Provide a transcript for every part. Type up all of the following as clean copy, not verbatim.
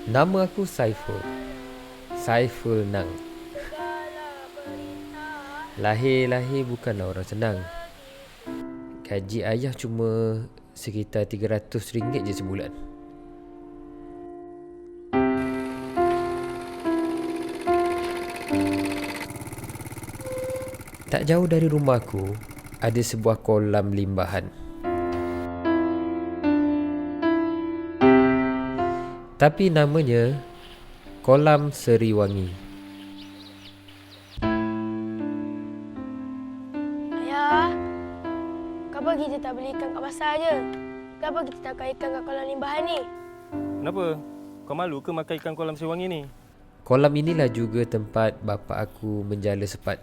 Nama aku Saiful. Saiful Nang. Lahir bukanlah orang senang. Gaji ayah cuma sekitar RM300 je sebulan. Tak jauh dari rumahku ada sebuah kolam limbahan. Tapi namanya Kolam Seriwangi. Ayah, kenapa kita tak beli ikan kat pasar je? Kenapa kita tak makan ikan kat kolam limbahan ni? Kenapa? Kau malu ke makan ikan kolam Seriwangi ni? Kolam inilah juga tempat bapa aku menjala sepat.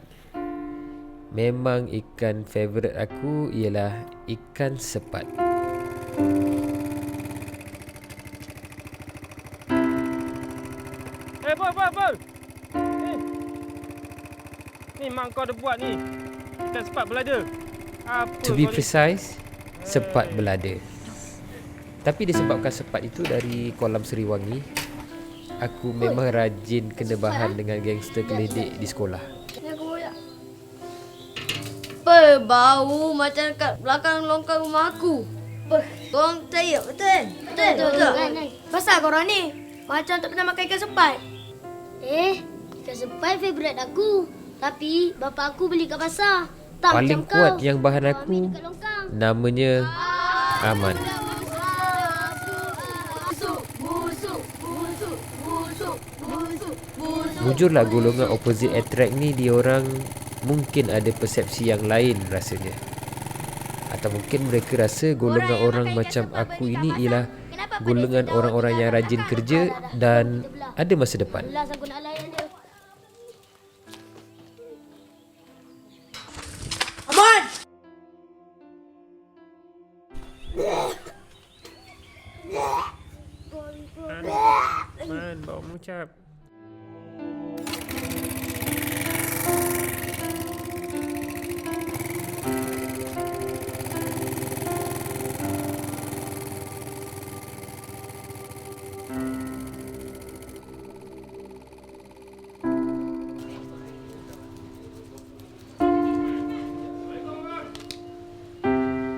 Memang ikan favourite aku ialah ikan sepat. Pol! Ni mak kau ada buat ni. Ikan sepat belada. Apa To be kau ni? precise, sepat belada. Tapi disebabkan sepat itu dari kolam Seriwangi, aku memang rajin kena bahan dengan gangster keledek di sekolah. Ni aku boyak. Bau macam kat belakang longkang rumah aku. Korang percaya betul kan? Betul. Pasal korang ni macam tak pernah makan ikan sepat. Ikan sepat favourite aku. Tapi bapa aku beli kat pasar. Tak Paling macam kuat kau. yang bahan Ambil aku dekat longkang. namanya Aman. Jujurlah golongan opposite attract ni diorang mungkin ada persepsi yang lain rasanya. Atau mungkin mereka rasa golongan orang macam aku ini ialah golongan orang-orang yang rajin kerja dan ada masa depan. Last aku nak layan dia. Man, bau mucap.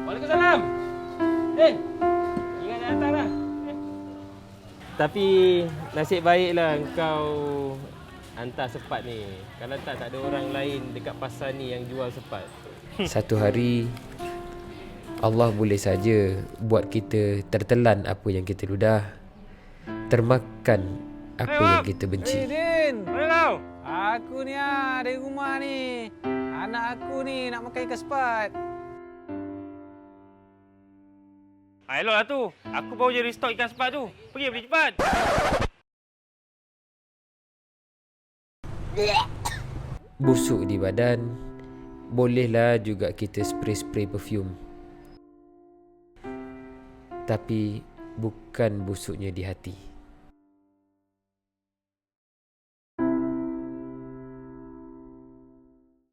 Waalaikumsalam. Ingat datang lah. Tapi nasib baiklah engkau hantar sepat ni. Kalau tak ada orang lain dekat pasar ni yang jual sepat. Satu hari Allah boleh saja buat kita tertelan apa yang kita ludah, termakan apa yang kita benci. Din, Mana kau? aku ni dari rumah ni. Anak aku ni nak makan ikan sepat. Eloklah tu. Aku baru je restock ikan sepat tu. Pergi beli cepat. Busuk di badan, bolehlah juga kita spray-spray perfume. Tapi bukan busuknya di hati.